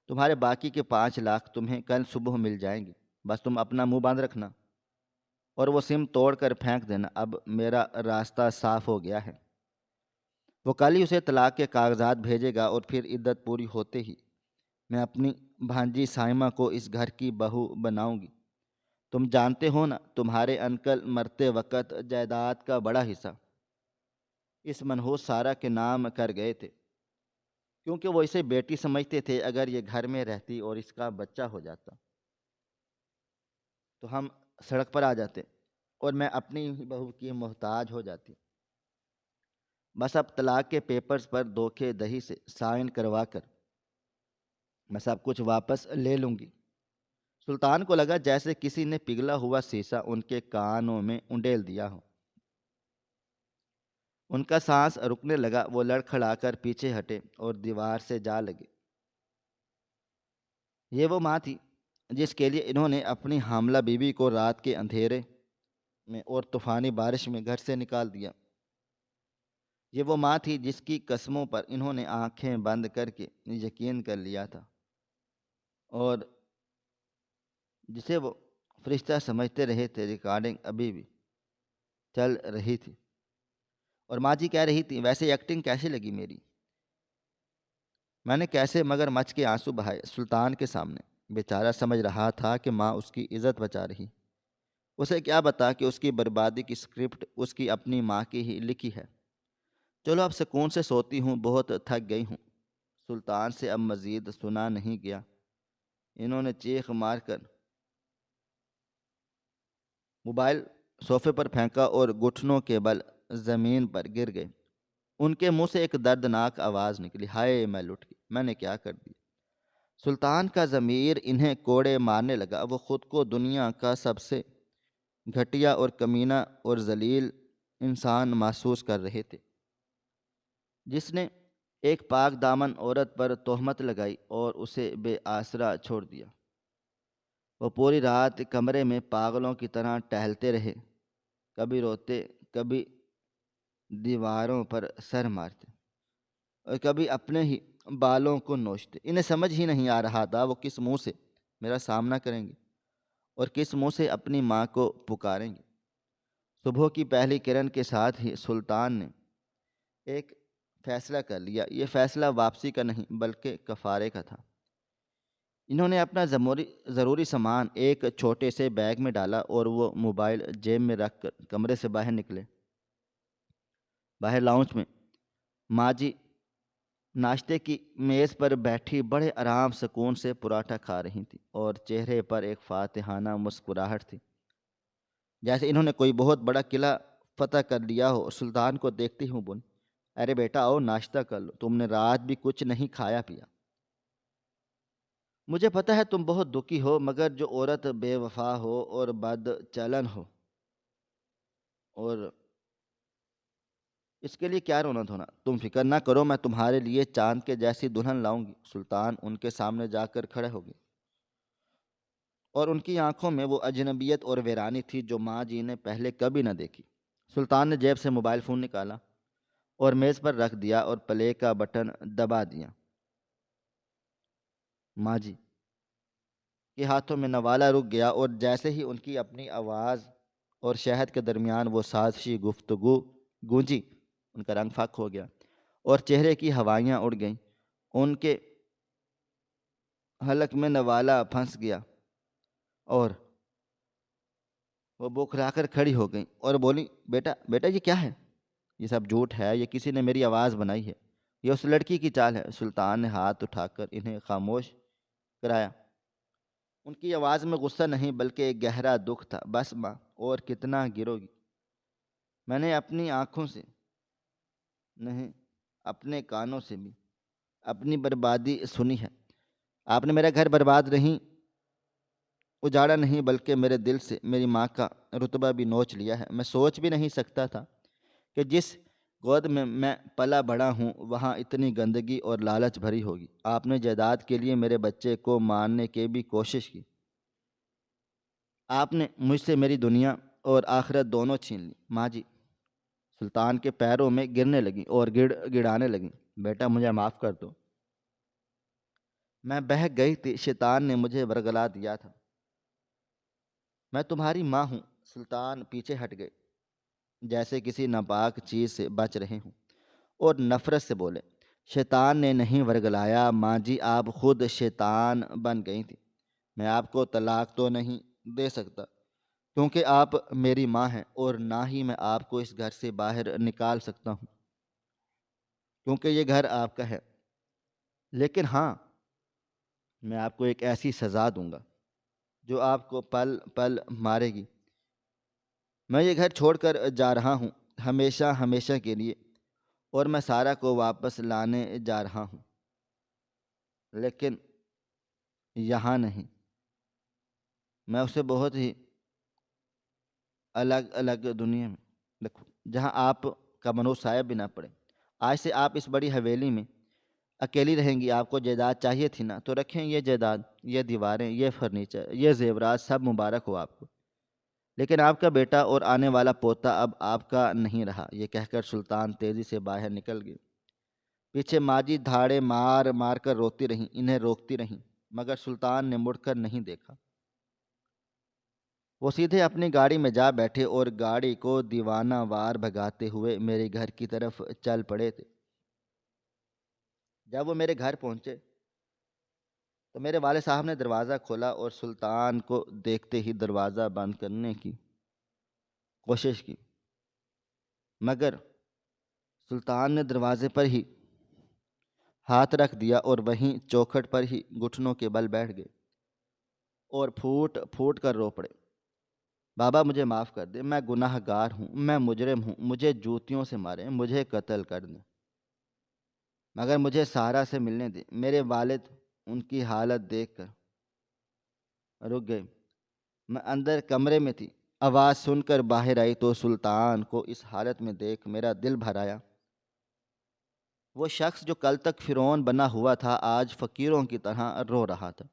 تمہارے باقی کے 5 لاکھ تمہیں کل صبح مل جائیں گے، بس تم اپنا منہ باندھ رکھنا اور وہ سم توڑ کر پھینک دینا۔ اب میرا راستہ صاف ہو گیا ہے، وہ کل ہی اسے طلاق کے کاغذات بھیجے گا اور پھر عدت پوری ہوتے ہی میں اپنی بھانجی سائمہ کو اس گھر کی بہو بناؤں گی۔ تم جانتے ہو نا، تمہارے انکل مرتے وقت جائیداد کا بڑا حصہ اس منحوس سارہ کے نام کر گئے تھے، کیونکہ وہ اسے بیٹی سمجھتے تھے۔ اگر یہ گھر میں رہتی اور اس کا بچہ ہو جاتا تو ہم سڑک پر آ جاتے اور میں اپنی ہی بہو کی محتاج ہو جاتی۔ بس اب طلاق کے پیپرز پر دھوکے دہی سے سائن کروا کر میں سب کچھ واپس لے لوں گی۔ سلطان کو لگا جیسے کسی نے پگھلا ہوا سیسا ان کے کانوں میں انڈیل دیا ہو۔ ان کا سانس رکنے لگا، وہ لڑکھڑا کر پیچھے ہٹے اور دیوار سے جا لگے۔ یہ وہ ماں تھی جس کے لیے انہوں نے اپنی حاملہ بیوی کو رات کے اندھیرے میں اور طوفانی بارش میں گھر سے نکال دیا۔ یہ وہ ماں تھی جس کی قسموں پر انہوں نے آنکھیں بند کر کے یقین کر لیا تھا اور جسے وہ فرشتہ سمجھتے رہے تھے۔ ریکارڈنگ ابھی بھی چل رہی تھی اور ماں جی کہہ رہی تھی، ویسے ایکٹنگ کیسی لگی میری؟ میں نے کیسے مگر مچ کے آنسو بہائے سلطان کے سامنے۔ بیچارہ سمجھ رہا تھا کہ ماں اس کی عزت بچا رہی، اسے کیا بتا کہ اس کی بربادی کی سکرپٹ اس کی اپنی ماں کی ہی لکھی ہے۔ چلو اب سکون سے سوتی ہوں، بہت تھک گئی ہوں۔ سلطان سے اب مزید سنا نہیں گیا۔ انہوں نے چیخ مار کر موبائل صوفے پر پھینکا اور گھٹنوں کے بل زمین پر گر گئے۔ ان کے منہ سے ایک دردناک آواز نکلی، ہائے میں لٹ گئی، میں نے کیا کر دیا؟ سلطان کا ضمیر انہیں کوڑے مارنے لگا۔ وہ خود کو دنیا کا سب سے گھٹیا اور کمینہ اور ذلیل انسان محسوس کر رہے تھے، جس نے ایک پاک دامن عورت پر تہمت لگائی اور اسے بے آسرا چھوڑ دیا۔ وہ پوری رات کمرے میں پاگلوں کی طرح ٹہلتے رہے، کبھی روتے، کبھی دیواروں پر سر مارتے اور کبھی اپنے ہی بالوں کو نوچتے۔ انہیں سمجھ ہی نہیں آ رہا تھا وہ کس منہ سے میرا سامنا کریں گے اور کس منہ سے اپنی ماں کو پکاریں گے۔ صبح کی پہلی کرن کے ساتھ ہی سلطان نے ایک فیصلہ کر لیا۔ یہ فیصلہ واپسی کا نہیں بلکہ کفارے کا تھا۔ انہوں نے اپنا ضروری سامان ایک چھوٹے سے بیگ میں ڈالا اور وہ موبائل جیب میں رکھ کر کمرے سے باہر نکلے۔ باہر لاؤنج میں ماں جی ناشتے کی میز پر بیٹھی بڑے آرام سکون سے پراٹھا کھا رہی تھی اور چہرے پر ایک فاتحانہ مسکراہٹ تھی، جیسے انہوں نے کوئی بہت بڑا قلعہ فتح کر لیا ہو۔ سلطان کو دیکھتی ہوں بولی، ارے بیٹا آؤ ناشتہ کر لو، تم نے رات بھی کچھ نہیں کھایا پیا۔ مجھے پتہ ہے تم بہت دکھی ہو، مگر جو عورت بے وفا ہو اور بد چلن ہو، اور اس کے لیے کیا رونا دھونا؟ تم فکر نہ کرو، میں تمہارے لیے چاند کے جیسی دلہن لاؤں گی۔ سلطان ان کے سامنے جا کر کھڑے ہو گئے اور ان کی آنکھوں میں وہ اجنبیت اور ویرانی تھی جو ماں جی نے پہلے کبھی نہ دیکھی۔ سلطان نے جیب سے موبائل فون نکالا اور میز پر رکھ دیا اور پلے کا بٹن دبا دیا۔ ماں جی کے ہاتھوں میں نوالا رک گیا اور جیسے ہی ان کی اپنی آواز اور شہد کے درمیان وہ سازشی گفتگو گونجی، ان کا رنگ فاق ہو گیا اور چہرے کی ہوائیاں اڑ گئیں۔ ان کے حلق میں نوالا پھنس گیا اور وہ بوکھلا کر کھڑی ہو گئیں اور بولی، بیٹا بیٹا یہ کیا ہے؟ یہ سب جھوٹ ہے، یہ کسی نے میری آواز بنائی ہے، یہ اس لڑکی کی چال ہے۔ سلطان نے ہاتھ اٹھا کر انہیں خاموش کرایا۔ ان کی آواز میں غصہ نہیں بلکہ ایک گہرا دکھ تھا۔ بس ماں، اور کتنا گرو گی؟ میں نے اپنی آنکھوں سے نہیں، اپنے کانوں سے بھی اپنی بربادی سنی ہے۔ آپ نے میرا گھر برباد نہیں اجاڑا نہیں بلکہ میرے دل سے میری ماں کا رتبہ بھی نوچ لیا ہے۔ میں سوچ بھی نہیں سکتا تھا کہ جس گود میں میں پلا بڑا ہوں وہاں اتنی گندگی اور لالچ بھری ہوگی۔ آپ نے جائیداد کے لیے میرے بچے کو مارنے کی بھی کوشش کی۔ آپ نے مجھ سے میری دنیا اور آخرت دونوں چھین لی۔ ماں جی سلطان کے پیروں میں گرنے لگیں اور گڑ گڑانے لگیں، بیٹا مجھے معاف کر دو، میں بہک گئی تھی، شیطان نے مجھے ورگلا دیا تھا، میں تمہاری ماں ہوں۔ سلطان پیچھے ہٹ گئے جیسے کسی ناپاک چیز سے بچ رہے ہوں اور نفرت سے بولے، شیطان نے نہیں ورگلایا ماں جی، آپ خود شیطان بن گئی تھی۔ میں آپ کو طلاق تو نہیں دے سکتا کیونکہ آپ میری ماں ہیں، اور نہ ہی میں آپ کو اس گھر سے باہر نکال سکتا ہوں کیونکہ یہ گھر آپ کا ہے۔ لیکن ہاں، میں آپ کو ایک ایسی سزا دوں گا جو آپ کو پل پل مارے گی۔ میں یہ گھر چھوڑ کر جا رہا ہوں ہمیشہ ہمیشہ کے لیے، اور میں سارا کو واپس لانے جا رہا ہوں، لیکن یہاں نہیں، میں اسے بہت ہی الگ الگ دنیا میں رکھوں جہاں آپ کا منو صاحب بھی نہ پڑے۔ آج سے آپ اس بڑی حویلی میں اکیلی رہیں گی۔ آپ کو جائیداد چاہیے تھی نا، تو رکھیں یہ جائیداد، یہ دیواریں، یہ فرنیچر، یہ زیورات، سب مبارک ہو آپ کو، لیکن آپ کا بیٹا اور آنے والا پوتا اب آپ کا نہیں رہا۔ یہ کہہ کر سلطان تیزی سے باہر نکل گئے۔ پیچھے ماجی دھاڑے مار مار کر روتی رہیں، انہیں روکتی رہیں، مگر سلطان نے مڑ کر نہیں دیکھا۔ وہ سیدھے اپنی گاڑی میں جا بیٹھے اور گاڑی کو دیوانہ وار بھگاتے ہوئے میرے گھر کی طرف چل پڑے تھے۔ جب وہ میرے گھر پہنچے تو میرے والد صاحب نے دروازہ کھولا اور سلطان کو دیکھتے ہی دروازہ بند کرنے کی کوشش کی، مگر سلطان نے دروازے پر ہی ہاتھ رکھ دیا اور وہیں چوکھٹ پر ہی گھٹنوں کے بل بیٹھ گئے اور پھوٹ پھوٹ کر رو پڑے، بابا مجھے معاف کر دے، میں گناہ گار ہوں، میں مجرم ہوں، مجھے جوتیوں سے ماریں، مجھے قتل کر دیں، مگر مجھے سارا سے ملنے دیں۔ میرے والد ان کی حالت دیکھ کر رک گئے۔ میں اندر کمرے میں تھی، آواز سن کر باہر آئی تو سلطان کو اس حالت میں دیکھ میرا دل بھر آیا۔ وہ شخص جو کل تک فرعون بنا ہوا تھا آج فقیروں کی طرح رو رہا تھا۔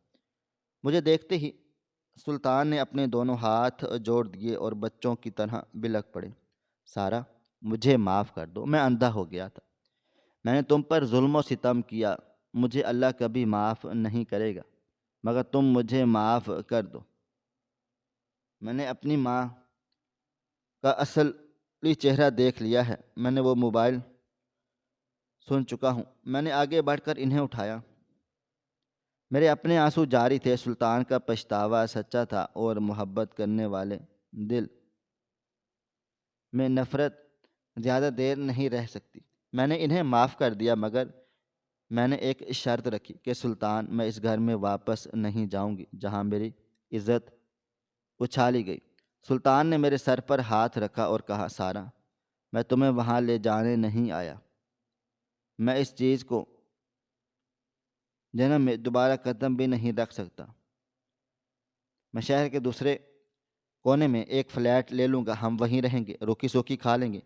مجھے دیکھتے ہی سلطان نے اپنے دونوں ہاتھ جوڑ دیے اور بچوں کی طرح بلک پڑے، سارا مجھے معاف کر دو، میں اندھا ہو گیا تھا، میں نے تم پر ظلم و ستم کیا، مجھے اللہ کبھی معاف نہیں کرے گا، مگر تم مجھے معاف کر دو۔ میں نے اپنی ماں کا اصلی چہرہ دیکھ لیا ہے، میں نے وہ موبائل سن چکا ہوں۔ میں نے آگے بڑھ کر انہیں اٹھایا، میرے اپنے آنسو جاری تھے۔ سلطان کا پچھتاوا سچا تھا اور محبت کرنے والے دل میں نفرت زیادہ دیر نہیں رہ سکتی۔ میں نے انہیں معاف کر دیا، مگر میں نے ایک شرط رکھی کہ سلطان، میں اس گھر میں واپس نہیں جاؤں گی جہاں میری عزت اچھالی گئی۔ سلطان نے میرے سر پر ہاتھ رکھا اور کہا، سارا، میں تمہیں وہاں لے جانے نہیں آیا، میں اس چیز کو جنم میں دوبارہ قدم بھی نہیں رکھ سکتا۔ میں شہر کے دوسرے کونے میں ایک فلیٹ لے لوں گا، ہم وہیں رہیں گے، روکی سوکی کھا لیں گے،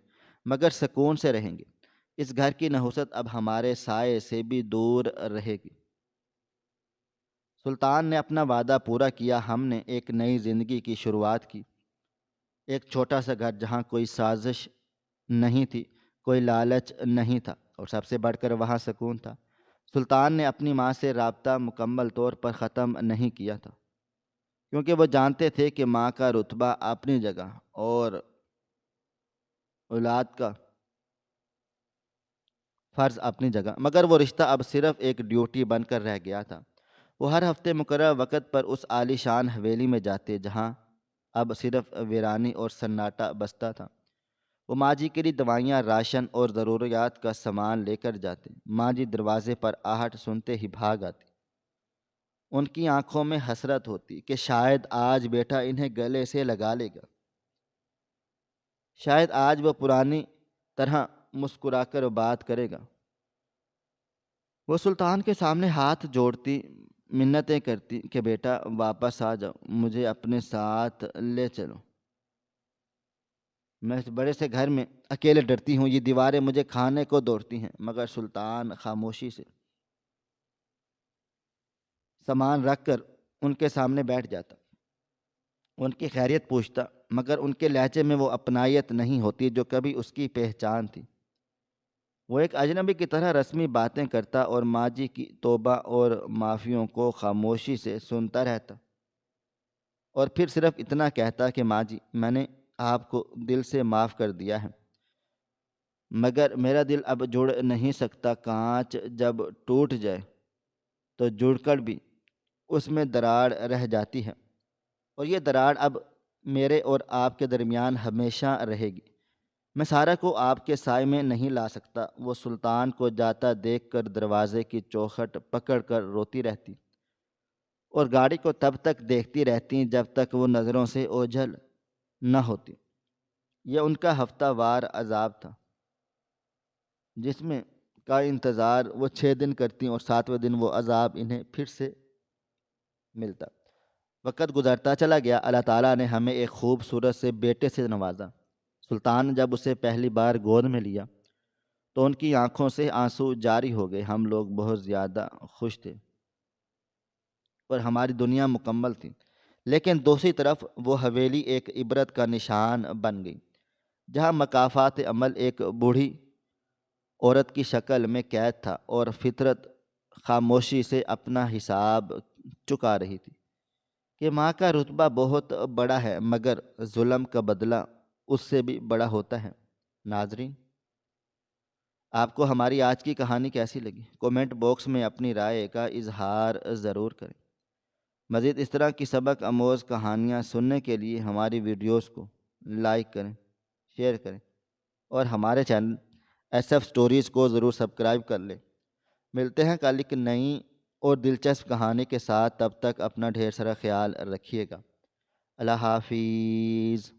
مگر سکون سے رہیں گے۔ اس گھر کی نحوست اب ہمارے سائے سے بھی دور رہے گی۔ سلطان نے اپنا وعدہ پورا کیا، ہم نے ایک نئی زندگی کی شروعات کی۔ ایک چھوٹا سا گھر جہاں کوئی سازش نہیں تھی، کوئی لالچ نہیں تھا، اور سب سے بڑھ کر وہاں سکون تھا۔ سلطان نے اپنی ماں سے رابطہ مکمل طور پر ختم نہیں کیا تھا، کیونکہ وہ جانتے تھے کہ ماں کا رتبہ اپنی جگہ اور اولاد کا فرض اپنی جگہ، مگر وہ رشتہ اب صرف ایک ڈیوٹی بن کر رہ گیا تھا۔ وہ ہر ہفتے مقررہ وقت پر اس عالی شان حویلی میں جاتے جہاں اب صرف ویرانی اور سناٹا بستا تھا۔ وہ ماں جی کے لیے دوائیاں، راشن اور ضروریات کا سامان لے کر جاتے۔ ماں جی دروازے پر آہٹ سنتے ہی بھاگ آتی۔ ان کی آنکھوں میں حسرت ہوتی کہ شاید آج بیٹا انہیں گلے سے لگا لے گا، شاید آج وہ پرانی طرح مسکرا کر بات کرے گا۔ وہ سلطان کے سامنے ہاتھ جوڑتی، منتیں کرتی کہ بیٹا واپس آ جاؤ، مجھے اپنے ساتھ لے چلو، میں اس بڑے سے گھر میں اکیلے ڈرتی ہوں، یہ دیواریں مجھے کھانے کو دوڑتی ہیں۔ مگر سلطان خاموشی سے سامان رکھ کر ان کے سامنے بیٹھ جاتا، ان کی خیریت پوچھتا، مگر ان کے لہجے میں وہ اپنائیت نہیں ہوتی جو کبھی اس کی پہچان تھی۔ وہ ایک اجنبی کی طرح رسمی باتیں کرتا اور ماں جی کی توبہ اور معافیوں کو خاموشی سے سنتا رہتا، اور پھر صرف اتنا کہتا کہ ماں جی، میں نے آپ کو دل سے معاف کر دیا ہے، مگر میرا دل اب جڑ نہیں سکتا۔ کانچ جب ٹوٹ جائے تو جڑ کر بھی اس میں دراڑ رہ جاتی ہے، اور یہ دراڑ اب میرے اور آپ کے درمیان ہمیشہ رہے گی۔ میں سارا کو آپ کے سائے میں نہیں لا سکتا۔ وہ سلطان کو جاتا دیکھ کر دروازے کی چوکھٹ پکڑ کر روتی رہتی، اور گاڑی کو تب تک دیکھتی رہتی جب تک وہ نظروں سے اوجھل نہ ہوتی۔ یہ ان کا ہفتہ وار عذاب تھا، جس میں کا انتظار وہ 6 دن کرتی اور 7ویں دن وہ عذاب انہیں پھر سے ملتا۔ وقت گزرتا چلا گیا۔ اللہ تعالیٰ نے ہمیں ایک خوبصورت سے بیٹے سے نوازا۔ سلطان نے جب اسے پہلی بار گود میں لیا تو ان کی آنکھوں سے آنسو جاری ہو گئے۔ ہم لوگ بہت زیادہ خوش تھے اور ہماری دنیا مکمل تھی، لیکن دوسری طرف وہ حویلی ایک عبرت کا نشان بن گئی، جہاں مکافات عمل ایک بوڑھی عورت کی شکل میں قید تھا، اور فطرت خاموشی سے اپنا حساب چکا رہی تھی کہ ماں کا رتبہ بہت بڑا ہے، مگر ظلم کا بدلہ اس سے بھی بڑا ہوتا ہے۔ ناظرین، آپ کو ہماری آج کی کہانی کیسی لگی؟ کومنٹ باکس میں اپنی رائے کا اظہار ضرور کریں۔ مزید اس طرح کی سبق آموز کہانیاں سننے کے لیے ہماری ویڈیوز کو لائک کریں، شیئر کریں، اور ہمارے چینل ایس ایف سٹوریز کو ضرور سبسکرائب کر لیں۔ ملتے ہیں کل ایک نئی اور دلچسپ کہانی کے ساتھ، تب تک اپنا ڈھیر سارا خیال رکھیے گا۔ اللہ حافظ۔